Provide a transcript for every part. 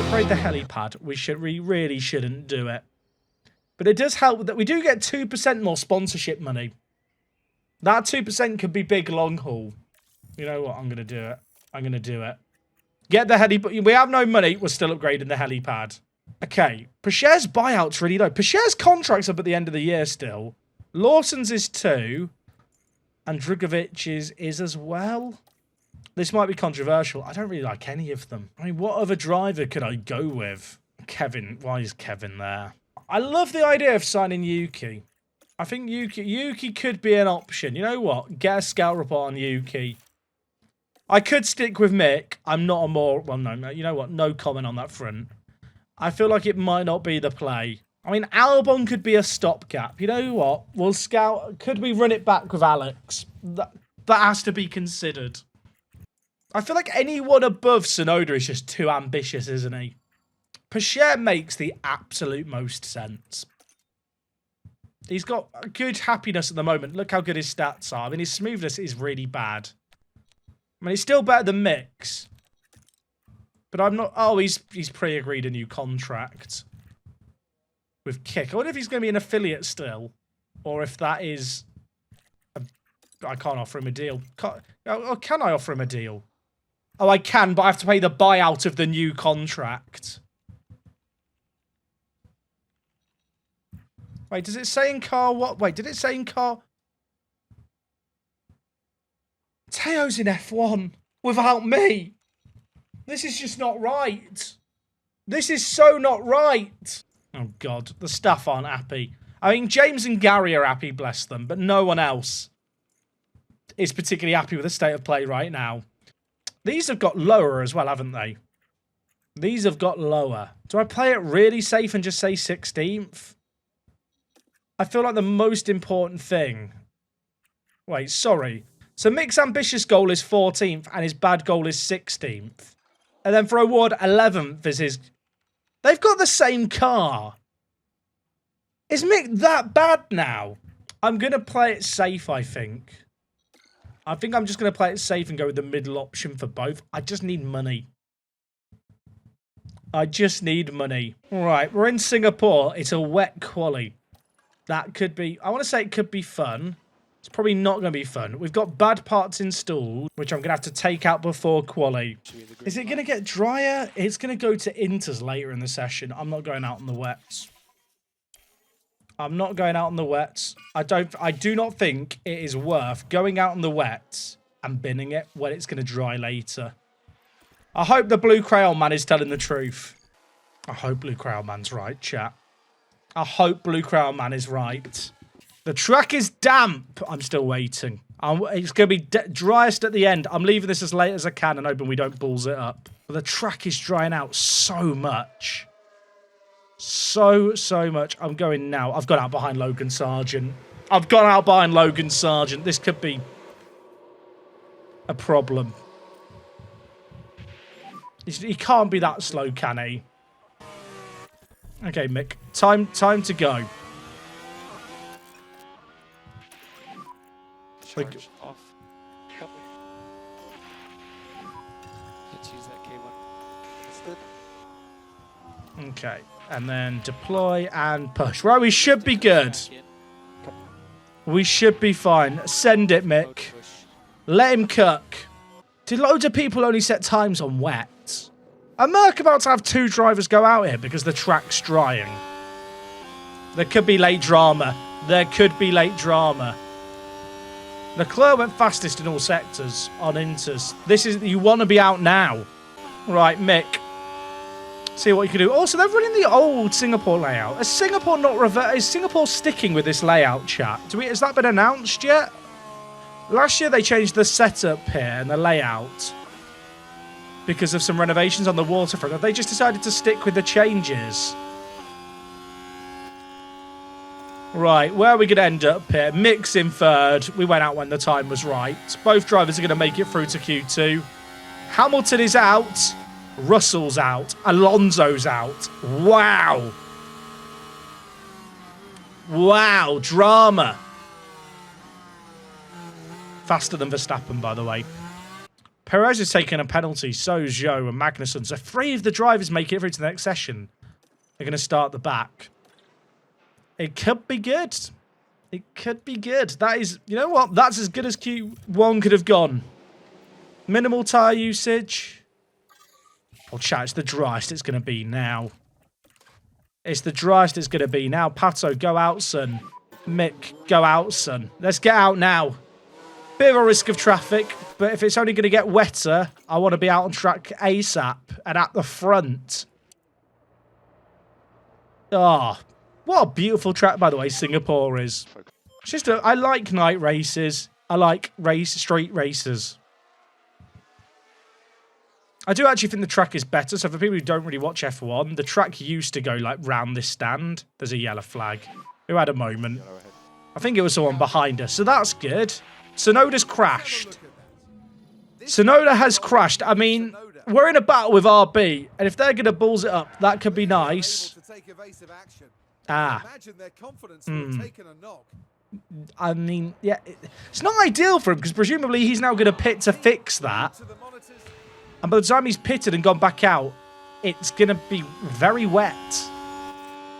upgrade the helipad. We really shouldn't do it. But it does help that we do get 2% more sponsorship money. That 2% could be big long haul. You know what? I'm going to do it. I'm going to do it. Get the helipad. We have no money. We're still upgrading the helipad. Okay. Pacher's buyout's really low. Pacher's contract's up at the end of the year still. Lawson's is 2. And Drugovic's is as well. This might be controversial. I don't really like any of them. I mean, what other driver could I go with? Kevin. Why is Kevin there? I love the idea of signing Yuki. I think Yuki could be an option. You know what? Get a scout report on Yuki. I could stick with Mick. I'm not a more... Well, no. You know what? No comment on that front. I feel like it might not be the play. I mean, Albon could be a stopgap. You know what? We'll scout... Could we run it back with Alex? That has to be considered. I feel like anyone above Tsunoda is just too ambitious, isn't he? Pacher makes the absolute most sense. He's got good happiness at the moment. Look how good his stats are. I mean, his smoothness is really bad. I mean, he's still better than Mix. But I'm not... Oh, he's pre-agreed a new contract with Kick. I wonder if he's going to be an affiliate still. Or if that is... I can't offer him a deal. Or can I offer him a deal? Oh, I can, but I have to pay the buyout of the new contract. Wait, does it say in car what? Wait, did it say in car? Teo's in F1 without me. This is just not right. This is so not right. Oh, God. The staff aren't happy. I mean, James and Gary are happy, bless them, but no one else is particularly happy with the state of play right now. These have got lower as well, haven't they? These have got lower. Do I play it really safe and just say 16th? I feel like the most important thing... Wait, sorry. So Mick's ambitious goal is 14th and his bad goal is 16th. And then for award, 11th is his... They've got the same car. Is Mick that bad now? I'm going to play it safe, I think. I think I'm just going to play it safe and go with the middle option for both. I just need money. I just need money. All right, we're in Singapore. It's a wet quali. That could be... I want to say it could be fun. It's probably not going to be fun. We've got bad parts installed, which I'm going to have to take out before quali. Is it going to get drier? It's going to go to inters later in the session. I'm not going out on the wets. I'm not going out on the wets. I do not think it is worth going out on the wets and binning it when it's going to dry later. I hope the Blue Crayon Man is telling the truth. I hope Blue Crayon Man's right, chat. I hope Blue Crayon Man is right. The track is damp. I'm still waiting. It's going to be driest at the end. I'm leaving this as late as I can and hoping we don't balls it up. But the track is drying out so much. So much. I'm going now. I've gone out behind Logan Sargent. I've gone out behind Logan Sargent. This could be a problem. He can't be that slow, can he? Okay, Mick. Time to go. Charge off. Let's use that K1 instead. Okay. And then deploy and push. Right, we should be good. We should be fine. Send it, Mick. Let him cook. Did loads of people only set times on wet? Are Merc about to have 2 drivers go out here because the track's drying? There could be late drama. There could be late drama. Leclerc went fastest in all sectors on inters. This is... You want to be out now. Right, Mick. See what you can do. Also, they're running the old Singapore layout. Is Singapore not revert? Is Singapore sticking with this layout, chat? Has that been announced yet? Last year they changed the setup here and the layout because of some renovations on the waterfront. Have they just decided to stick with the changes? Right, where are we going to end up here? Mick's in 3rd. We went out when the time was right. Both drivers are going to make it through to Q2. Hamilton is out. Russell's out. Alonso's out. Wow. Wow, drama. Faster than Verstappen, by the way. Perez is taking a penalty. So is Zhou and Magnussen. So 3 of the drivers make it through to the next session. They're going to start the back. It could be good. It could be good. That is, you know what? That's as good as Q1 could have gone. Minimal tyre usage. Oh, chat, it's the driest it's going to be now. It's the driest it's going to be now. Pato, go out, son. Mick, go out, son. Let's get out now. Bit of a risk of traffic, but if it's only going to get wetter, I want to be out on track ASAP and at the front. Oh, what a beautiful track, by the way, Singapore is. It's just I like night races. I like street races. I do actually think the track is better. So for people who don't really watch F1, the track used to go like round this stand. There's a yellow flag. Who had a moment? I think it was someone behind us. So that's good. Sonoda's crashed. Sonoda has crashed. I mean, we're in a battle with RB. And if they're going to balls it up, that could be nice. Ah. I mean, yeah. It's not ideal for him because presumably he's now going to pit to fix that. And by the time he's pitted and gone back out, it's going to be very wet.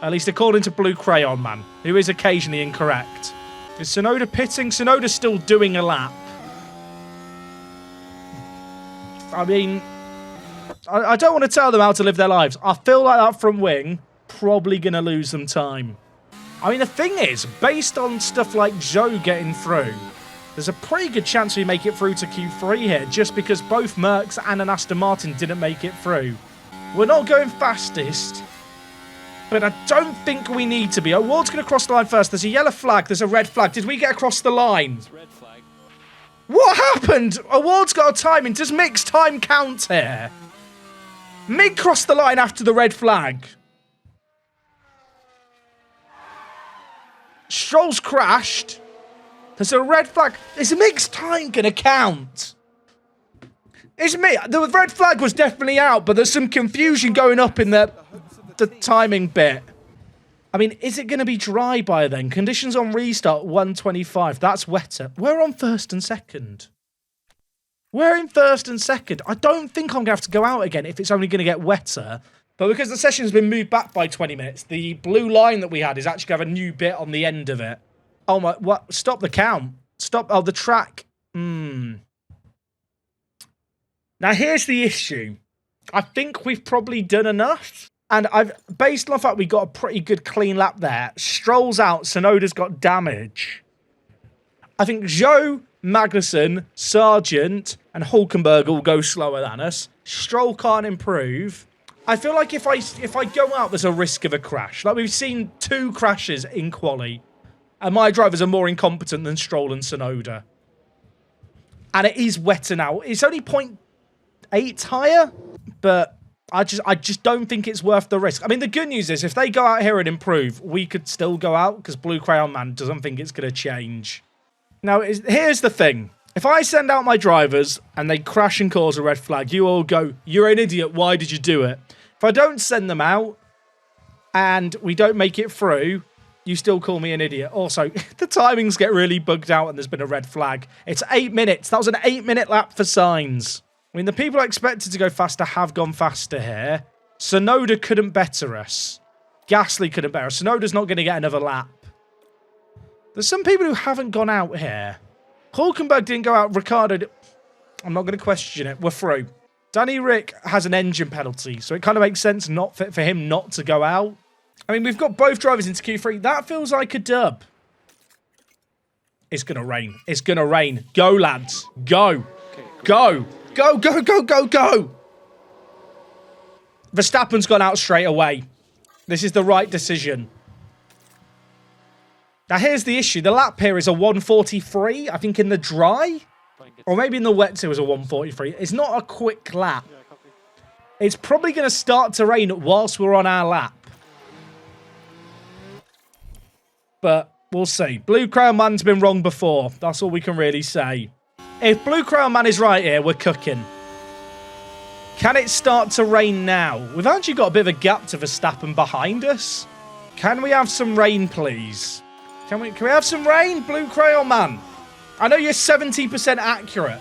At least according to Blue Crayon Man, who is occasionally incorrect. Is Sonoda pitting? Sonoda's still doing a lap. I mean, I don't want to tell them how to live their lives. I feel like that front wing probably going to lose them time. I mean, the thing is, based on stuff like Zhou getting through, there's a pretty good chance we make it through to Q3 here, just because both Mercs and an Aston Martin didn't make it through. We're not going fastest, but I don't think we need to be. Ward's going to cross the line first. There's a yellow flag. There's a red flag. Did we get across the line? Red flag. What happened? Ward's got a timing. Does Mick's time count here? Mick crossed the line after the red flag. Stroll's crashed. There's a red flag. Is Mick's time going to count? Is Mick... The red flag was definitely out, but there's some confusion going up in the timing bit. I mean, is it going to be dry by then? Conditions on restart, 125. That's wetter. We're on first and second. We're in first and second. I don't think I'm going to have to go out again if it's only going to get wetter. But because the session's been moved back by 20 minutes, the blue line that we had is actually going to have a new bit on the end of it. Oh my, what? Stop the count. Stop. Oh, the track. Now, here's the issue. I think we've probably done enough. And based on the fact we got a pretty good clean lap there, Stroll's out, Sonoda's got damage. I think Zhou, Magnussen, Sargent, and Hulkenberg will go slower than us. Stroll can't improve. I feel like if I go out, there's a risk of a crash. Like, we've seen 2 crashes in quali. And my drivers are more incompetent than Stroll and Sonoda. And it is wetter now. It's only 0.8 higher, but I just don't think it's worth the risk. I mean, the good news is if they go out here and improve, we could still go out because Blue Crayon Man doesn't think it's going to change. Now, here's the thing. If I send out my drivers and they crash and cause a red flag, you all go, you're an idiot, why did you do it? If I don't send them out and we don't make it through, you still call me an idiot. Also, the timings get really bugged out and there's been a red flag. It's 8 minutes. That was an 8-minute lap for Sainz. I mean, the people expected to go faster have gone faster here. Sonoda couldn't better us. Gasly couldn't better us. Sonoda's not going to get another lap. There's some people who haven't gone out here. Hulkenberg didn't go out. Ricardo... I'm not going to question it. We're through. Danny Rick has an engine penalty, so it kind of makes sense not for him not to go out. I mean, we've got both drivers into Q3. That feels like a dub. It's going to rain. It's going to rain. Go, lads. Go. Okay, go. Go, go, go, go, go. Verstappen's gone out straight away. This is the right decision. Now, here's the issue. The lap here is a 143, I think, in the dry. Or maybe in the wet it was a 143. It's not a quick lap. It's probably going to start to rain whilst we're on our lap. But we'll see. Blue Crayon Man's been wrong before. That's all we can really say. If Blue Crayon Man is right here, we're cooking. Can it start to rain now? We've actually got a bit of a gap to Verstappen behind us. Can we have some rain, please? Can we have some rain, Blue Crayon Man? I know you're 70% accurate.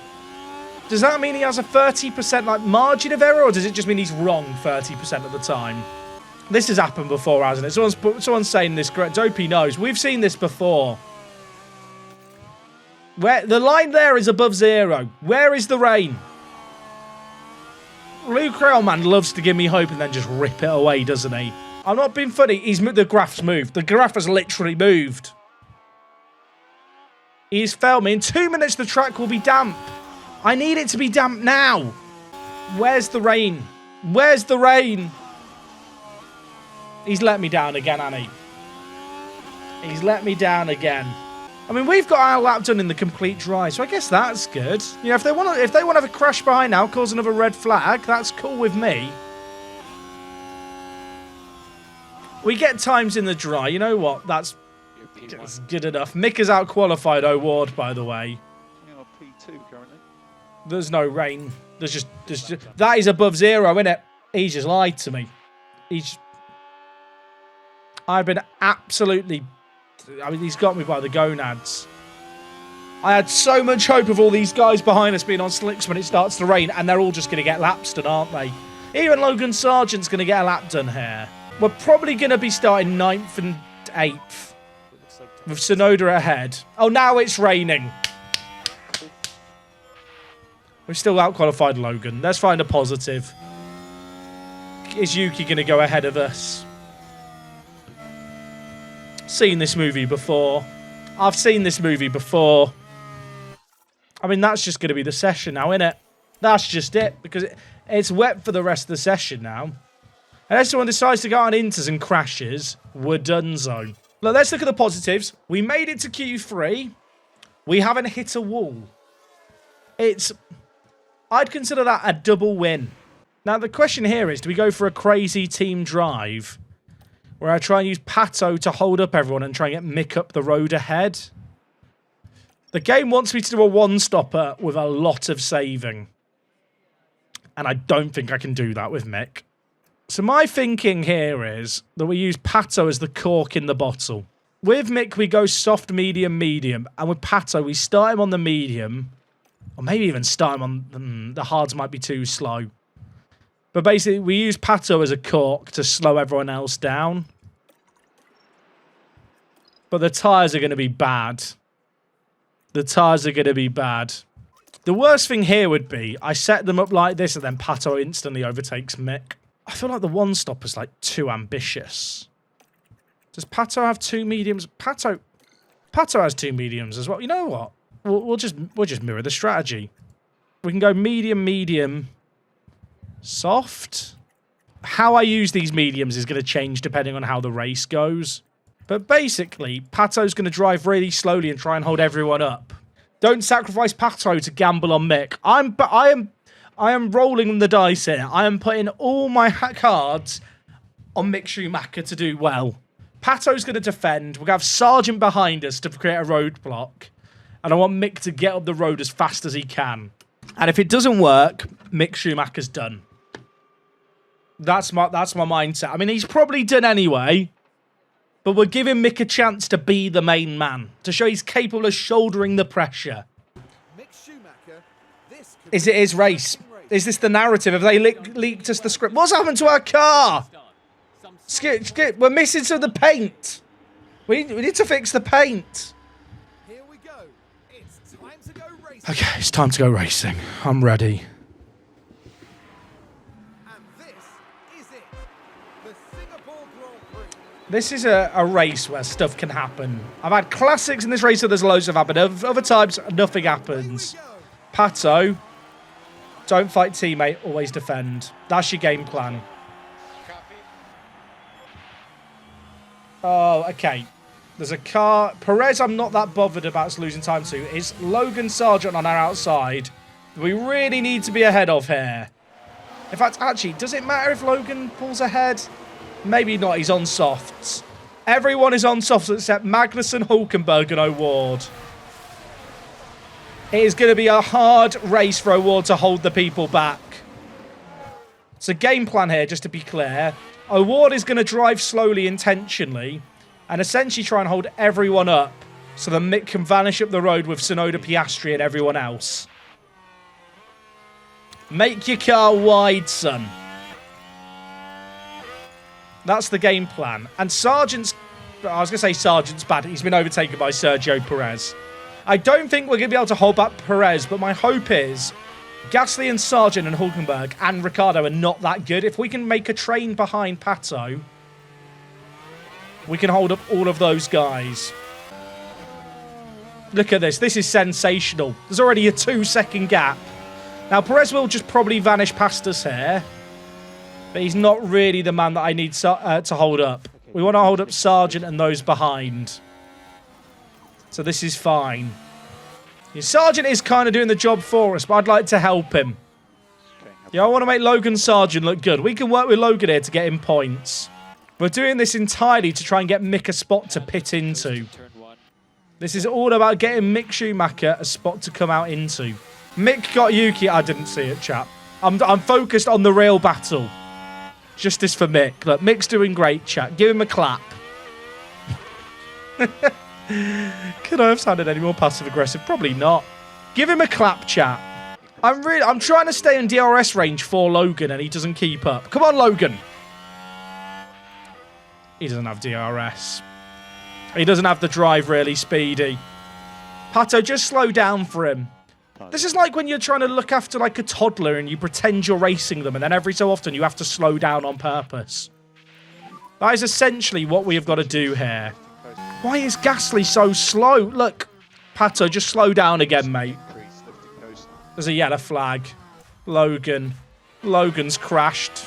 Does that mean he has a 30% like margin of error, or does it just mean he's wrong 30% of the time? This has happened before, hasn't it? Someone's saying this. Dopey knows. We've seen this before. Where the line there is above 0. Where is the rain? Luke Railman loves to give me hope and then just rip it away, doesn't he? I'm not being funny. The graph's moved. The graph has literally moved. He's failed me. In 2 minutes, the track will be damp. I need it to be damp now. Where's the rain? Where's the rain? He's let me down again, Annie. He's let me down again. I mean, we've got our lap done in the complete dry, so I guess that's good. You know, if they want to have a crash behind now, cause another red flag, that's cool with me. We get times in the dry. You know what? That's good enough. Mick has out-qualified O'Ward, by the way. You're P2 currently. There's no rain. There's just that is above 0, isn't it? He just lied to me. I've been absolutely... I mean, he's got me by the gonads. I had so much hope of all these guys behind us being on slicks when it starts to rain, and they're all just going to get laps done, aren't they? Even Logan Sargent's going to get a lap done here. We're probably going to be starting 9th and 8th. With Sonoda ahead. Oh, now it's raining. We've still out-qualified Logan. Let's find a positive. Is Yuki going to go ahead of us? Seen this movie before. I've seen this movie before. I mean, that's just going to be the session now, isn't it? That's just it. Because it's wet for the rest of the session now. Unless someone decides to go on inters and crashes, we're donezo. Look, let's look at the positives. We made it to Q3. We haven't hit a wall. I'd consider that a double win. Now, the question here is, do we go for a crazy team drive where I try and use Pato to hold up everyone and try and get Mick up the road ahead? The game wants me to do a one-stopper with a lot of saving. And I don't think I can do that with Mick. So my thinking here is that we use Pato as the cork in the bottle. With Mick, we go soft, medium, medium. And with Pato, we start him on the medium. Or maybe even start him on... the hards might be too slow. But basically, we use Pato as a cork to slow everyone else down. But the tyres are going to be bad. The tyres are going to be bad. The worst thing here would be, I set them up like this and then Pato instantly overtakes Mick. I feel like the one-stopper's like too ambitious. Does Pato have 2 mediums? Pato has 2 mediums as well. You know what? We'll just mirror the strategy. We can go medium, medium, soft. How I use these mediums is going to change depending on how the race goes. But basically, Pato's going to drive really slowly and try and hold everyone up. Don't sacrifice Pato to gamble on Mick. I am rolling the dice here. I am putting all my cards on Mick Schumacher to do well. Pato's going to defend. We're going to have Sargent behind us to create a roadblock. And I want Mick to get up the road as fast as he can. And if it doesn't work, Mick Schumacher's done. That's my mindset. I mean, he's probably done anyway. But we're giving Mick a chance to be the main man. To show he's capable of shouldering the pressure. Is it his race? Is this the narrative? Have they leaked us the script? What's happened to our car? Skip. We're missing some of the paint. We need to fix the paint. Here we go. It's time to go racing. Okay, it's time to go racing. I'm ready. And this is it. The Singapore Grand Prix. This is a race where stuff can happen. I've had classics in this race where there's loads of happened. Other times, nothing happens. Pato, don't fight teammate, always defend. That's your game plan. Oh, okay. There's a car. Perez, I'm not that bothered about losing time to. It's Logan Sargent on our outside. We really need to be ahead of here. In fact, actually, does it matter if Logan pulls ahead? Maybe not. He's on softs. Everyone is on softs except Magnussen, Hulkenberg and O'Ward. It is going to be a hard race for O'Ward to hold the people back. So game plan here, just to be clear. O'Ward is going to drive slowly intentionally and essentially try and hold everyone up so that Mick can vanish up the road with Tsunoda, Piastri and everyone else. Make your car wide, son. That's the game plan. And Sargent's... I was going to say Sargent's bad. He's been overtaken by Sergio Perez. I don't think we're going to be able to hold back Perez, but my hope is Gasly and Sargent and Hulkenberg and Ricciardo are not that good. If we can make a train behind Pato, we can hold up all of those guys. Look at this. This is sensational. There's already a 2-second gap. Now, Perez will just probably vanish past us here, but he's not really the man that I need to hold up. We want to hold up Sargent and those behind. So this is fine. Sargent is kind of doing the job for us, but I'd like to help him. Yeah, I want to make Logan Sargent look good. We can work with Logan here to get him points. We're doing this entirely to try and get Mick a spot to pit into. This is all about getting Mick Schumacher a spot to come out into. Mick got Yuki. I didn't see it, chap. I'm focused on the real battle. Justice for Mick. Look, Mick's doing great, chat. Give him a clap. Could I have sounded any more passive-aggressive? Probably not. Give him a clap, chat. I'm trying to stay in DRS range for Logan, and he doesn't keep up. Come on, Logan. He doesn't have DRS. He doesn't have the drive really speedy. Pato, just slow down for him. This is like when you're trying to look after like a toddler and you pretend you're racing them, and then every so often you have to slow down on purpose. That is essentially what we have got to do here. Why is Gasly so slow? Look, Pato, just slow down again, mate. There's a yellow flag. Logan's crashed.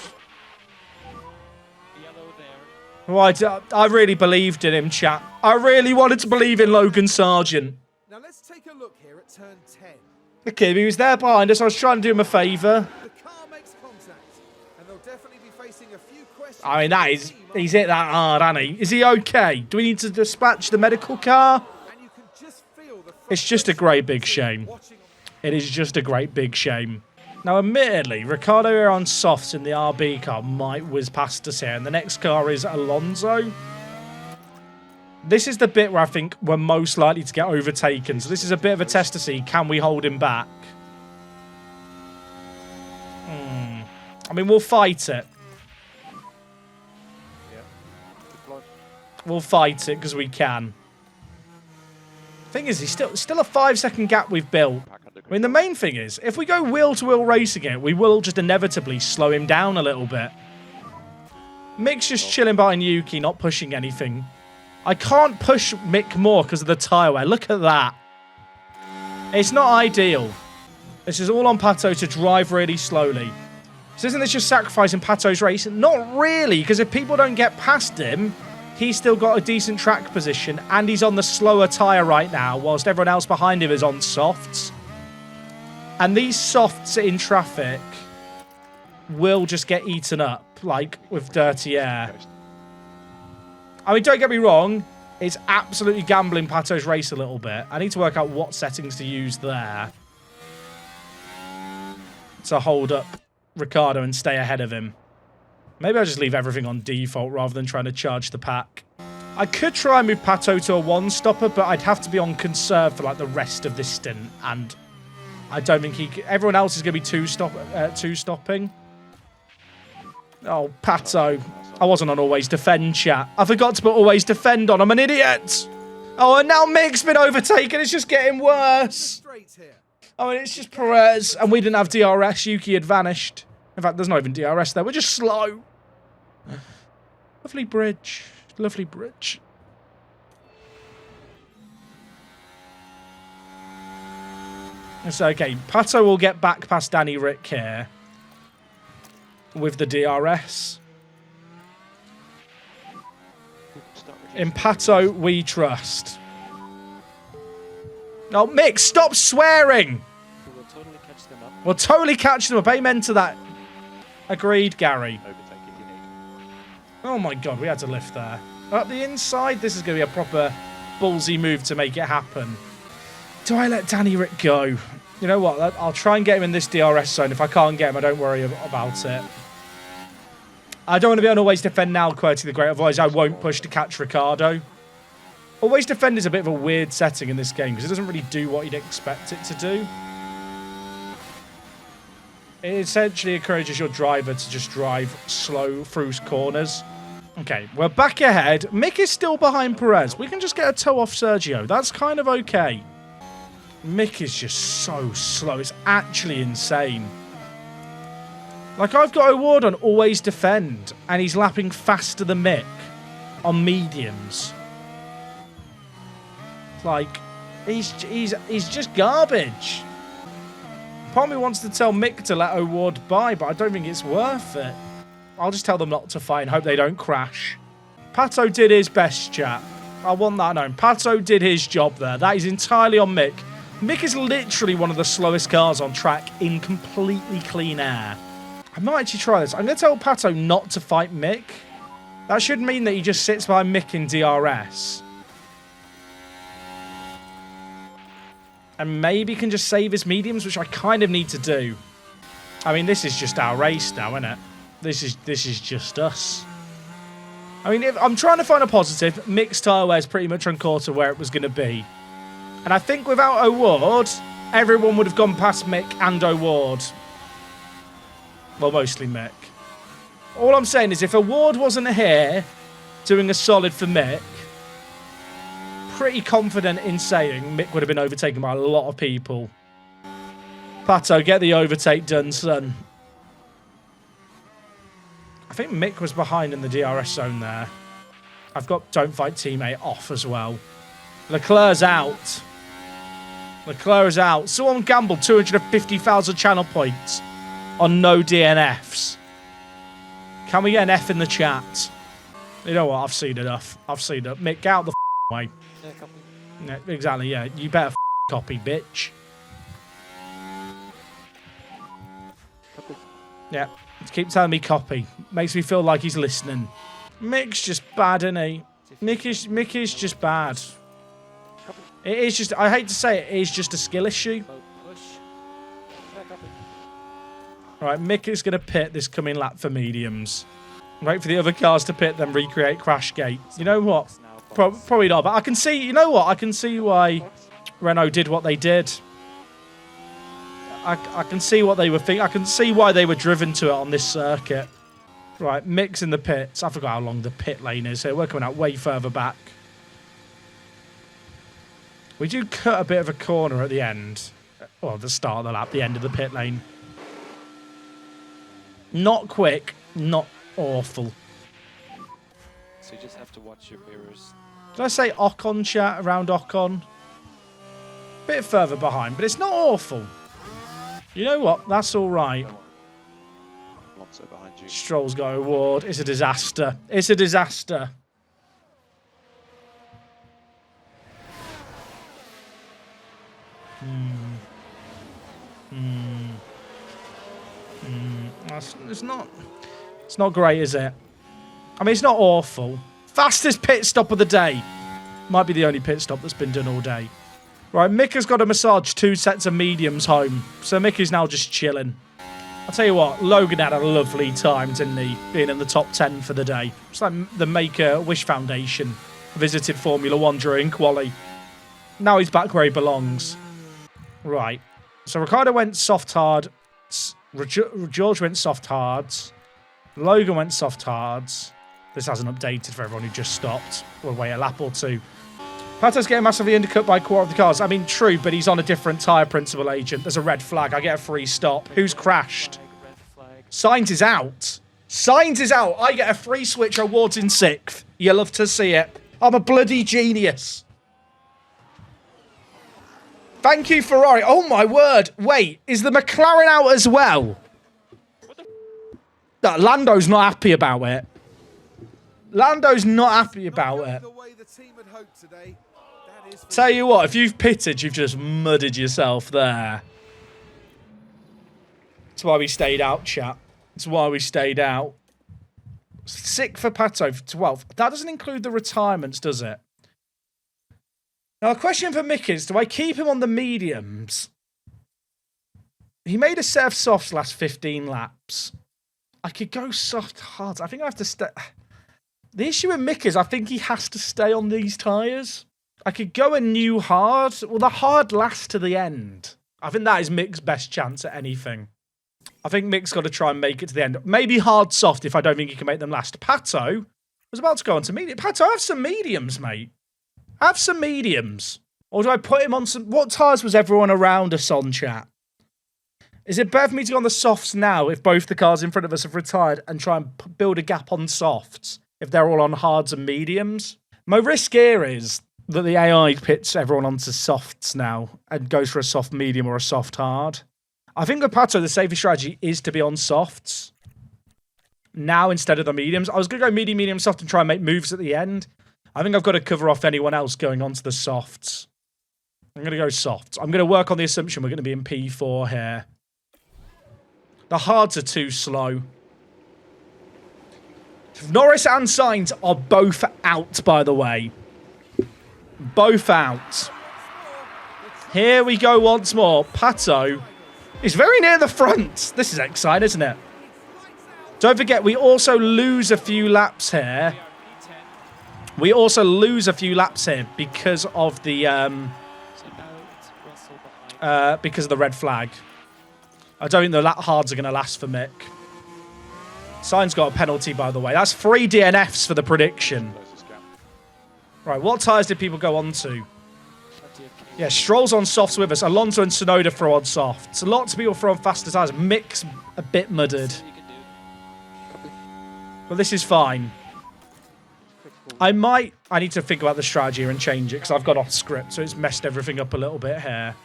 Right, I really believed in him, chat. I really wanted to believe in Logan Sargent. Now let's take a look here at turn 10. Okay, he was there behind us. I was trying to do him a favour. The car makes contact, and they'll definitely be facing a few questions. I mean, he's hit that hard, hasn't he? Is he okay? Do we need to dispatch the medical car? And you can just feel the It's just a great big shame. It is just a great big shame. Now, admittedly, Ricciardo here on softs in the RB car might whiz past us here, and the next car is Alonso. This is the bit where I think we're most likely to get overtaken. So this is a bit of a test to see, can we hold him back? I mean, we'll fight it. We'll fight it because we can. Thing is, he's still a 5-second gap we've built. I mean, the main thing is, if we go wheel-to-wheel racing it, we will just inevitably slow him down a little bit. Mick's just chilling behind Yuki, not pushing anything. I can't push Mick more because of the tyre wear. Look at that. It's not ideal. This is all on Pato to drive really slowly. So isn't this just sacrificing Pato's race? Not really, because if people don't get past him, he's still got a decent track position, and he's on the slower tyre right now, whilst everyone else behind him is on softs. And these softs in traffic will just get eaten up, like, with dirty air. I mean, don't get me wrong, it's absolutely gambling Pato's race a little bit. I need to work out what settings to use there to hold up Ricciardo and stay ahead of him. Maybe I'll just leave everything on default rather than trying to charge the pack. I could try and move Pato to a one-stopper, but I'd have to be on conserve for like the rest of this stint, and I don't think everyone else is going to be two-stopping. Oh, Pato. I wasn't on always defend, chat. I forgot to put always defend on. I'm an idiot. Oh, and now Mick's been overtaken. It's just getting worse. I mean, it's just Perez, and we didn't have DRS. Yuki had vanished. In fact, there's not even DRS there. We're just slow. Lovely bridge. Lovely bridge. It's okay. Pato will get back past Danny Rick here with the DRS. In Pato, we trust. Oh, Mick, stop swearing! We'll totally catch them up. We'll totally catch them up. Amen to that. Agreed, Gary. Oh my god, we had to lift there. Up the inside, this is going to be a proper ballsy move to make it happen. Do I let Danny Rick go? You know what? I'll try and get him in this DRS zone. If I can't get him, I don't worry about it. I don't want to be on always defend now, QWERTY the Great. Otherwise, I won't push to catch Ricciardo. Always defend is a bit of a weird setting in this game because it doesn't really do what you'd expect it to do. It essentially encourages your driver to just drive slow through corners. Okay, we're back ahead. Mick is still behind Perez. We can just get a toe off Sergio. That's kind of okay. Mick is just so slow. It's actually insane. Like, I've got O'Ward on always defend, and he's lapping faster than Mick on mediums. Like, he's just garbage. Part of me wants to tell Mick to let O'Ward by, but I don't think it's worth it. I'll just tell them not to fight and hope they don't crash. Pato did his best, chat. I want that known. Pato did his job there. That is entirely on Mick. Mick is literally one of the slowest cars on track in completely clean air. I might actually try this. I'm going to tell Pato not to fight Mick. That should mean that he just sits behind Mick in DRS. And maybe can just save his mediums, which I kind of need to do. I mean, this is just our race now, isn't it? This is just us. I mean, if I'm trying to find a positive, Mick's tyre wear is pretty much on quarter where it was going to be. And I think without O'Ward, everyone would have gone past Mick and O'Ward. Well, mostly Mick. All I'm saying is if O'Ward wasn't here doing a solid for Mick, pretty confident in saying Mick would have been overtaken by a lot of people. Pato, get the overtake done, son. I think Mick was behind in the DRS zone there. I've got don't fight teammate off as well. Leclerc's out. Leclerc is out. Someone gambled 250,000 channel points on no DNFs. Can we get an F in the chat? You know what? I've seen enough. I've seen it. Mick, get out the way. Yeah, copy. Yeah, exactly, yeah. You better copy, bitch. Copy. Yeah. Keep telling me copy. Makes me feel like he's listening. Mick's just bad, isn't he? Mick is just bad. Copy. It is just, I hate to say it, it is just a skill issue. Mode push. Yeah, copy. Right, Mick is going to pit this coming lap for mediums. Wait for the other cars to pit, then recreate crash gate. You know what? Probably not, but I can see, you know what? I can see why Renault did what they did. I can see what they were thinking. I can see why they were driven to it on this circuit. Right, Mick's in the pits. I forgot how long the pit lane is here. We're coming out way further back. We do cut a bit of a corner at the end. Well, the start of the lap, the end of the pit lane. Not quick, not awful. So you just have to watch your mirrors. Did I say Ocon, chat, around Ocon? Bit further behind, but it's not awful. You know what? That's all right. Alonso behind you. Stroll's got an award. It's a disaster. It's a disaster. It's not great, is it? I mean, it's not awful. Fastest pit stop of the day. Might be the only pit stop that's been done all day. Right, Mick has got to massage 2 sets of mediums home. So Mick is now just chilling. I'll tell you what, Logan had a lovely time, didn't he? Being in the top 10 for the day. It's like the Make-A-Wish Foundation visited Formula 1 during quali. Now he's back where he belongs. Right. So Ricciardo went soft hard. George went soft hards. Logan went soft hards. This hasn't updated for everyone who just stopped. We'll wait a lap or two. Pato's getting massively undercut by a quarter of the cars. I mean, true, but he's on a different tyre principal agent. There's a red flag. I get a free stop. Who's crashed? Red flag. Sainz is out. Sainz is out. I get a free switch. Awards in 6th. You love to see it. I'm a bloody genius. Thank you, Ferrari. Oh, my word. Wait, is the McLaren out as well? Lando's not happy about it. Lando's not happy about it. The way the team had hoped today. That is Tell you what, if you've pitted, you've just mudded yourself there. That's why we stayed out, chat. That's why we stayed out. 6th for Pato for 12th. That doesn't include the retirements, does it? Now, a question for Mick is, do I keep him on the mediums? He made a set of softs last 15 laps. I could go soft hard. I think I have to stay. The issue with Mick is I think he has to stay on these tyres. I could go a new hard. Well, the hard lasts to the end. I think that is Mick's best chance at anything. I think Mick's got to try and make it to the end. Maybe hard soft if I don't think he can make them last. Pato was about to go on to medium. Pato, have some mediums, mate. Have some mediums. Or do I put him on some... What tyres was everyone around us on, chat? Is it better for me to go on the softs now if both the cars in front of us have retired and try and build a gap on softs if they're all on hards and mediums? My risk here is that the AI pits everyone onto softs now and goes for a soft medium or a soft hard. I think with Pato, the safest strategy is to be on softs now instead of the mediums. I was going to go medium, medium, soft and try and make moves at the end. I think I've got to cover off anyone else going onto the softs. I'm going to go softs. I'm going to work on the assumption we're going to be in P4 here. The hards are too slow. Norris and Sainz are both out, by the way. Both out. Here we go once more. Pato is very near the front. This is exciting, isn't it? Don't forget, we also lose a few laps here. We also lose a few laps here because of the red flag. I don't think the lap hards are going to last for Mick. Sainz got a penalty, by the way. That's 3 DNFs for the prediction. Right, what tyres did people go on to? Yeah, Stroll's on softs with us. Alonso and Tsunoda throw on softs. Lots of people throw on faster tyres. Mick's a bit muddied. But this is fine. I need to think about the strategy and change it because I've got off script, so it's messed everything up a little bit here.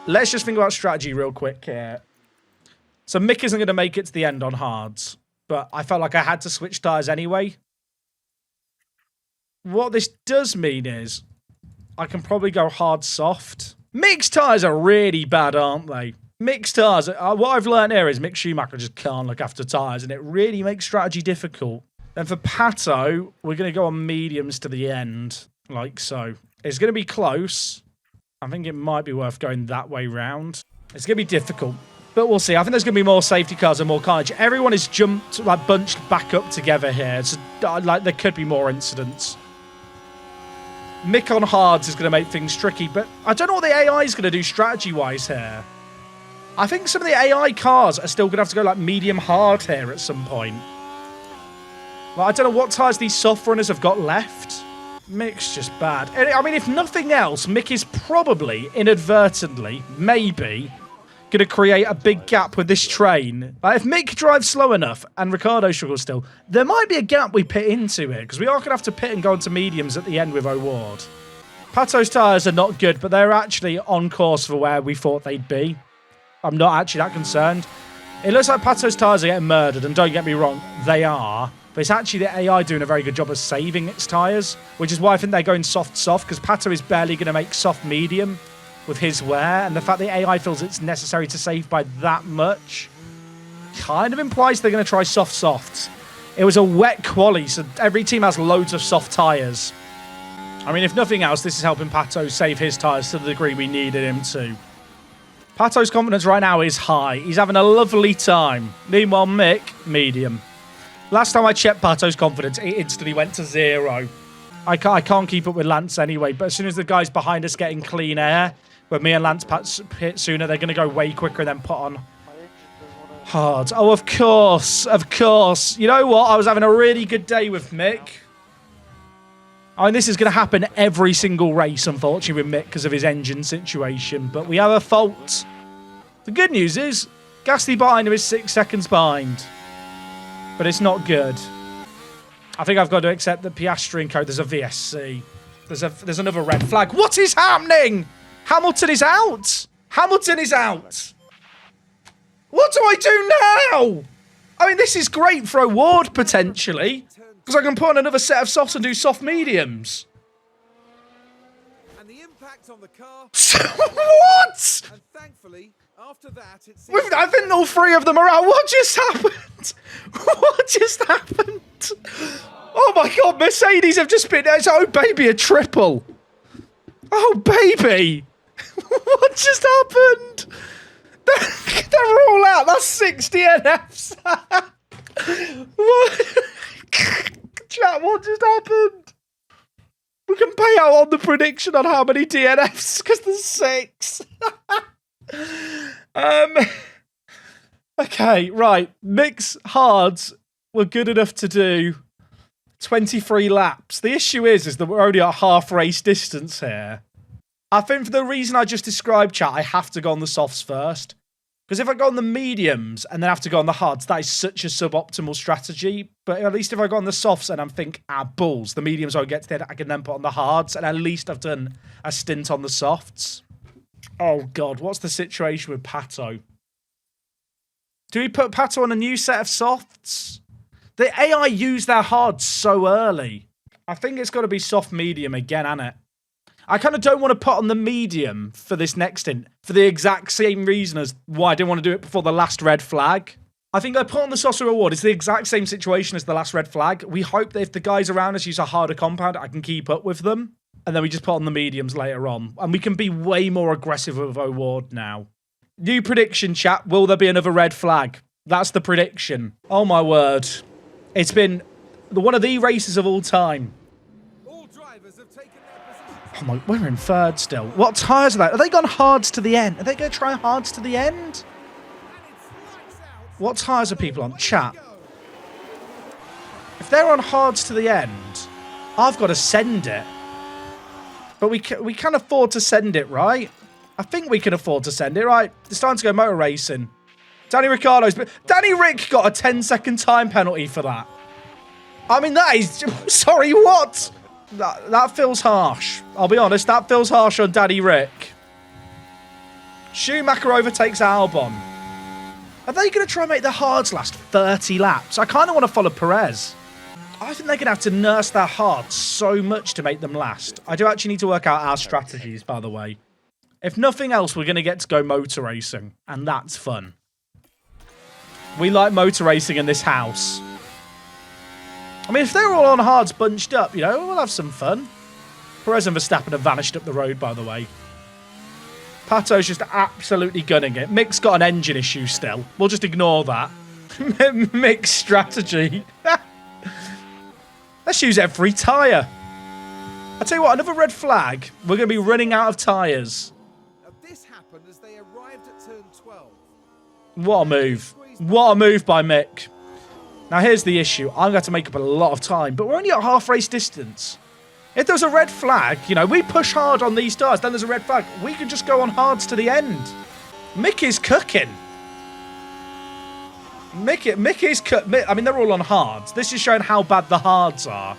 Let's just think about strategy real quick here. So Mick isn't going to make it to the end on hards, but I felt like I had to switch tyres anyway. What this does mean is I can probably go hard soft. Mick's tyres are really bad, aren't they? Mick's tyres, what I've learned here is Mick Schumacher just can't look after tyres, and it really makes strategy difficult. Then for Pato, we're going to go on mediums to the end, like so. It's going to be close. I think it might be worth going that way round. It's going to be difficult, but we'll see. I think there's going to be more safety cars and more carnage. Everyone is jumped, like bunched back up together here. So, like there could be more incidents. Mick on hards is going to make things tricky, but I don't know what the AI is going to do strategy-wise here. I think some of the AI cars are still going to have to go like medium hard here at some point. Like, I don't know what tyres these soft runners have got left. Mick's just bad. I mean, if nothing else, Mick is probably, inadvertently, maybe, going to create a big gap with this train. Like, if Mick drives slow enough and Ricciardo struggles still, there might be a gap we pit into here, because we are going to have to pit and go into mediums at the end with O'Ward. Pato's tyres are not good, but they're actually on course for where we thought they'd be. I'm not actually that concerned. It looks like Pato's tyres are getting murdered, and don't get me wrong, they are. But it's actually the AI doing a very good job of saving its tyres, which is why I think they're going soft-soft, because Pato is barely going to make soft-medium with his wear, and the fact the AI feels it's necessary to save by that much kind of implies they're going to try soft-softs. It was a wet quali, so every team has loads of soft tyres. I mean, if nothing else, this is helping Pato save his tyres to the degree we needed him to. Pato's confidence right now is high. He's having a lovely time. Meanwhile, Mick, medium. Last time I checked Pato's confidence, it instantly went to 0. I can't keep up with Lance anyway, but as soon as the guys behind us get in clean air, when me and Lance pit sooner, they're going to go way quicker and then put on hard. Oh, of course, of course. You know what? I was having a really good day with Mick. I mean, this is going to happen every single race, unfortunately, with Mick because of his engine situation, but we have a fault. The good news is, Gasly behind him is 6 seconds behind. But it's not good. I think I've got to accept that Piastri and Co. There's a VSC. There's another red flag. What is happening? Hamilton is out. Hamilton is out. What do I do now? I mean, this is great for O'Ward, potentially. Because I can put on another set of softs and do soft mediums. And the impact on the car. What? And thankfully, after that, it seems I think all 3 of them are out. What just happened? What just happened? Oh my God, Mercedes have just been... Oh, baby, a triple. Oh, baby. What just happened? They're all out. That's 6 DNFs. What? Chat, what just happened? We can pay out on the prediction on how many DNFs, because there's 6. Okay, right. Mick's hards were good enough to do 23 laps. The issue is that we're only at half race distance here. I think for the reason I just described, chat, I have to go on the softs first. Because if I go on the mediums and then have to go on the hards, that is such a suboptimal strategy. But at least if I go on the softs and I'm think, balls, the mediums won't get to the end, I can then put on the hards. And at least I've done a stint on the softs. Oh, God, what's the situation with Pato? Do we put Pato on a new set of softs? The AI use their hards so early. I think it's got to be soft medium again, ain't it? I kind of don't want to put on the medium for this next stint for the exact same reason as why I didn't want to do it before the last red flag. I think I put on the Saucer Reward. It's the exact same situation as the last red flag. We hope that if the guys around us use a harder compound, I can keep up with them. And then we just put on the mediums later on. And we can be way more aggressive with Award now. New prediction, chat. Will there be another red flag? That's the prediction. Oh, my word. It's been one of the races of all time. All drivers have taken their positions. Oh my, we're in third still. What tyres are they? Are they gone hards to the end? Are they going to try hards to the end? And it's lights out. What tyres are people on? Way Chat. to go. If they're on hards to the end, I've got to send it. But we can afford to send it, right? I think we can afford to send it, right? It's time to go motor racing. Danny Rick got a 10-second time penalty for that. I mean, that is... Sorry, what? That feels harsh. I'll be honest, that feels harsh on Danny Rick. Schumacher overtakes Albon. Are they going to try and make the hards last 30 laps? I kind of want to follow Perez. I think they're going to have to nurse their hards so much to make them last. I do actually need to work out our strategies, by the way. If nothing else, we're going to get to go motor racing, and that's fun. We like motor racing in this house. I mean, if they're all on hards bunched up, you know, we'll have some fun. Perez and Verstappen have vanished up the road, by the way. Pato's just absolutely gunning it. Mick's got an engine issue still. We'll just ignore that. Mick's strategy. Let's use every tyre. I'll tell you what, another red flag. We're going to be running out of tyres. Now, this happened as they arrived at turn 12. What a move. What a move by Mick. Now, here's the issue. I'm going to have to make up a lot of time, but we're only at half race distance. If there's a red flag, you know, we push hard on these tyres, then there's a red flag. We can just go on hards to the end. Mick is cooking. Mick is I mean, they're all on hards. This is showing how bad the hards are.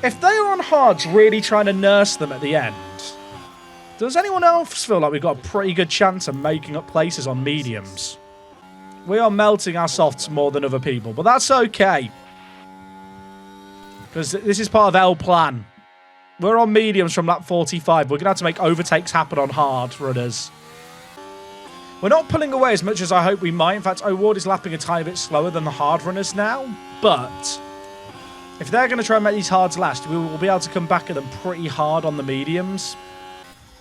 If they're on hards really trying to nurse them at the end, does anyone else feel like we've got a pretty good chance of making up places on mediums? We are melting our softs more than other people, but that's okay. Because this is part of L plan. We're on mediums from lap 45. We're going to have to make overtakes happen on hard runners. We're not pulling away as much as I hope we might. In fact, O'Ward is lapping a tiny bit slower than the hard runners now. But if they're going to try and make these hards last, we will be able to come back at them pretty hard on the mediums.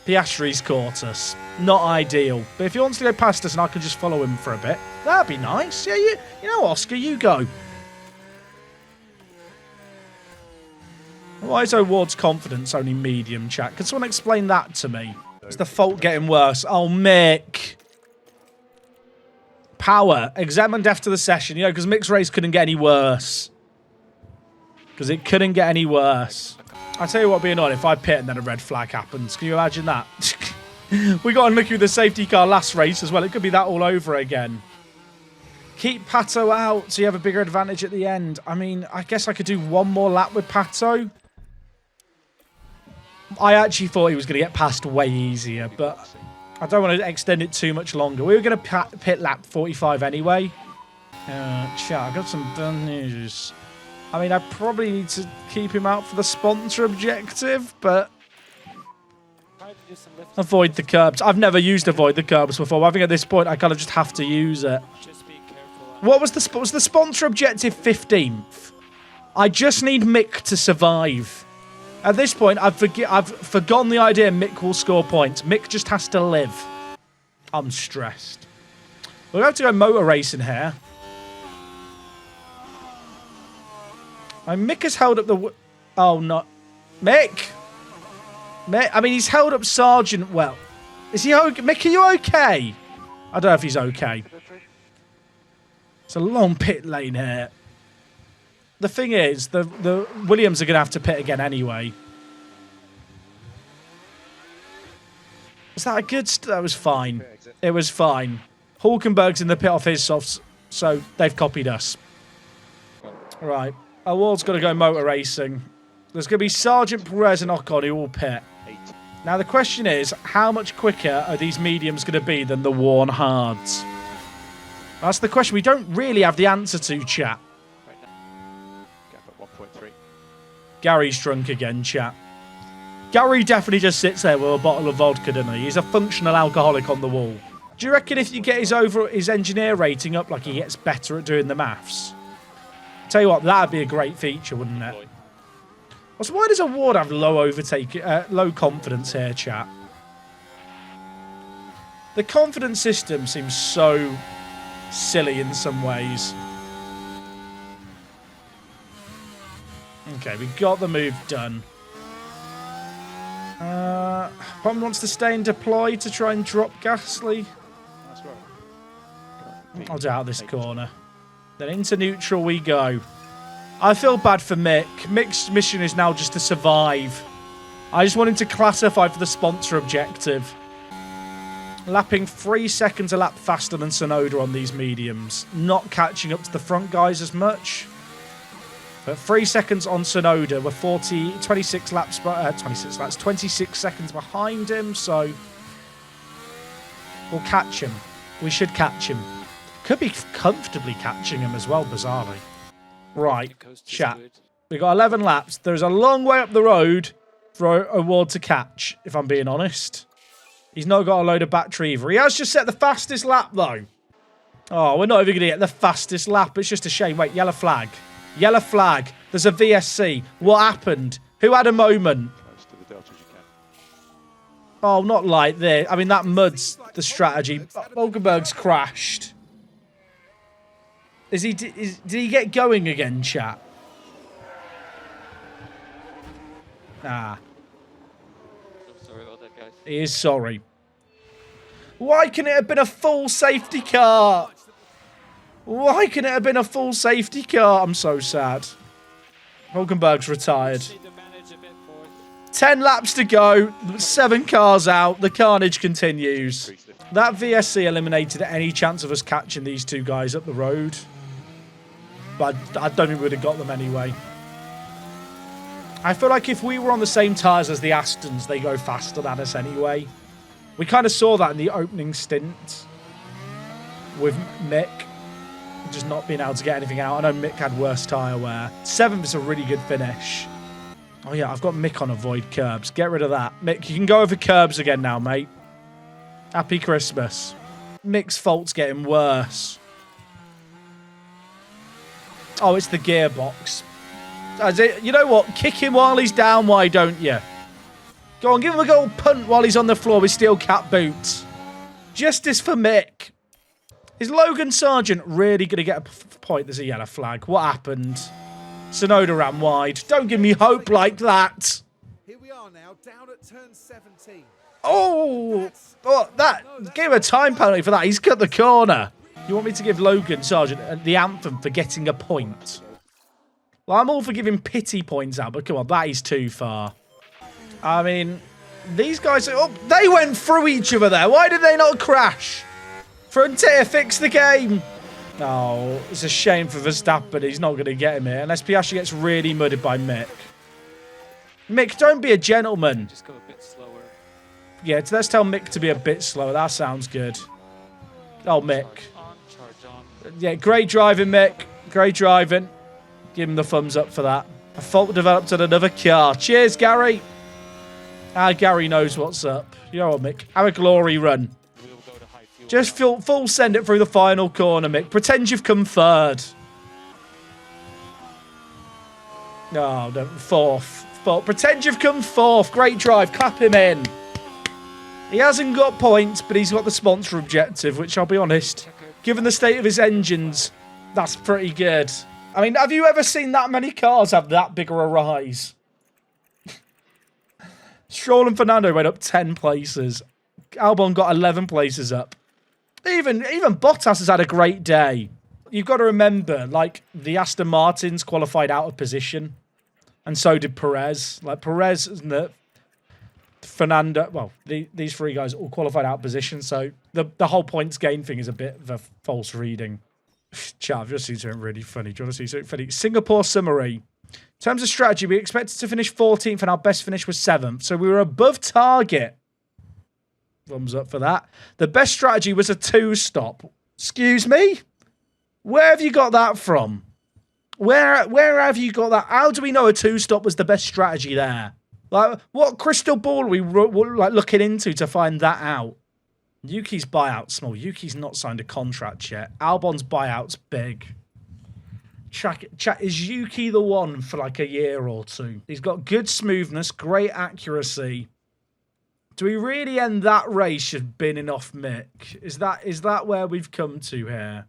Piastri's caught us. Not ideal. But if he wants to go past us and I can just follow him for a bit, that'd be nice. Yeah, you know, Oscar, you go. Why is O'Ward's confidence only medium, chat? Can someone explain that to me? Is the fault getting worse? Oh, Mick. Power. Examined after the session. You know, because Mick's race couldn't get any worse. Because it couldn't get any worse. I tell you what would be annoying if I pit and then a red flag happens. Can you imagine that? We got unlucky with the safety car last race as well. It could be that all over again. Keep Pato out so you have a bigger advantage at the end. I mean, I guess I could do one more lap with Pato. I actually thought he was going to get past way easier, but I don't want to extend it too much longer. We were going to pit lap 45 anyway. Chat, I got some bad news. I mean, I probably need to keep him out for the sponsor objective, but avoid the curbs. I've never used avoid the curbs before. I think at this point I kind of just have to use it. Just be careful. What was the sponsor objective? 15th. I just need Mick to survive. At this point, I've forgotten the idea Mick will score points. Mick just has to live. I'm stressed. We're going to have to go motor racing here. Mick has held up the... Oh, no. Mick! I mean, he's held up Sargent well. Is he okay? Mick, are you okay? I don't know if he's okay. It's a long pit lane here. The thing is, the Williams are going to have to pit again anyway. Was that a good... That was fine. It was fine. Hulkenberg's in the pit off his softs, so they've copied us. Right. Our wall's got to go motor racing. There's going to be Sergeant Perez and Ocon who will pit. Now the question is, how much quicker are these mediums going to be than the worn hards? That's the question we don't really have the answer to, chat. Right now. Gap at 1.3. Gary's drunk again, chat. Gary definitely just sits there with a bottle of vodka, doesn't he? He's a functional alcoholic on the wall. Do you reckon if you get his engineer rating up, like he gets better at doing the maths? Tell you what, that'd be a great feature, wouldn't it? So why does Award have low confidence here, chat? The confidence system seems so silly in some ways. Okay, we got the move done. Pom wants to stay and deploy to try and drop Gasly. That's right. I'll doubt this corner. Then into neutral we go. I feel bad for Mick. Mick's mission is now just to survive. I just want him to classify for the sponsor objective. Lapping 3 seconds a lap faster than Tsunoda on these mediums. Not catching up to the front guys as much. But 3 seconds on Tsunoda. We're 26 seconds behind him, so we'll catch him. We should catch him. Could be comfortably catching him as well, bizarrely. Right, chat. We've got 11 laps. There's a long way up the road for Award to catch, if I'm being honest. He's not got a load of battery either. He has just set the fastest lap, though. Oh, we're not even going to get the fastest lap. It's just a shame. Wait, yellow flag. Yellow flag. There's a VSC. What happened? Who had a moment? Close to the delta as you can. Oh, not like this. I mean, that mud's the strategy. Hulkenberg's crashed. Did he get going again, chat? Ah. I'm sorry about that, guys. He is sorry. Why can it have been a full safety car? Why can it have been a full safety car? I'm so sad. Hulkenberg's retired. 10 laps to go. 7 cars out. The carnage continues. That VSC eliminated any chance of us catching these two guys up the road. But I don't think we would have got them anyway. I feel like if we were on the same tyres as the Astons, they go faster than us anyway. We kind of saw that in the opening stint with Mick. Just not being able to get anything out. I know Mick had worse tyre wear. 7th is a really good finish. Oh yeah, I've got Mick on avoid curbs. Get rid of that. Mick, you can go over curbs again now, mate. Happy Christmas. Mick's fault's getting worse. Oh, it's the gearbox. You know what? Kick him while he's down, why don't you? Go on, give him a goal punt while he's on the floor with steel cap boots. Justice for Mick. Is Logan Sargent really going to get a point? There's a yellow flag. What happened? Tsunoda ran wide. Don't give me hope like that. Here we are now, down at turn 17. Oh, gave him a time penalty for that. He's cut the corner. You want me to give Logan Sargent the anthem for getting a point? Well, I'm all for giving pity points out, but come on, that is too far. I mean, these guys... Oh, they went through each other there. Why did they not crash? Frontier, fix the game. Oh, it's a shame for Verstappen. He's not going to get him here unless Piastri gets really mudded by Mick. Mick, don't be a gentleman. Just go a bit slower. Yeah, let's tell Mick to be a bit slower. That sounds good. Oh, Mick. Charge on. Yeah, great driving, Mick. Great driving. Give him the thumbs up for that. A fault developed on another car. Cheers, Gary. Gary knows what's up. You know what, Mick? Have a glory run. We'll go to high fuel. Just full send it through the final corner, Mick. Pretend you've come third. No, no, fourth. Pretend you've come fourth. Great drive. Clap him in. He hasn't got points, but he's got the sponsor objective, which I'll be honest, given the state of his engines, that's pretty good. I mean, have you ever seen that many cars have that big of a rise? Stroll and Fernando went up 10 places. Albon got 11 places up. Even Bottas has had a great day. you've got to remember, like, the Aston Martins qualified out of position. And so did Perez. Like, Perez and Fernando, well, these three guys all qualified out of position. So the whole points gain thing is a bit of a false reading. Chat, I've just seen something really funny. Do you want to see something funny? Singapore summary. In terms of strategy, we expected to finish 14th and our best finish was 7th. So we were above target. Thumbs up for that. The best strategy was a 2-stop. Excuse me? Where have you got that from? Where have you got that? How do we know a 2-stop was the best strategy there? Like, what crystal ball are we like looking into to find that out? Yuki's buyout small. Yuki's not signed a contract yet. Albon's buyout's big. Chat, is Yuki the one for like a year or two? He's got good smoothness, great accuracy. Do we really end that race of binning off Mick? Is that where we've come to here?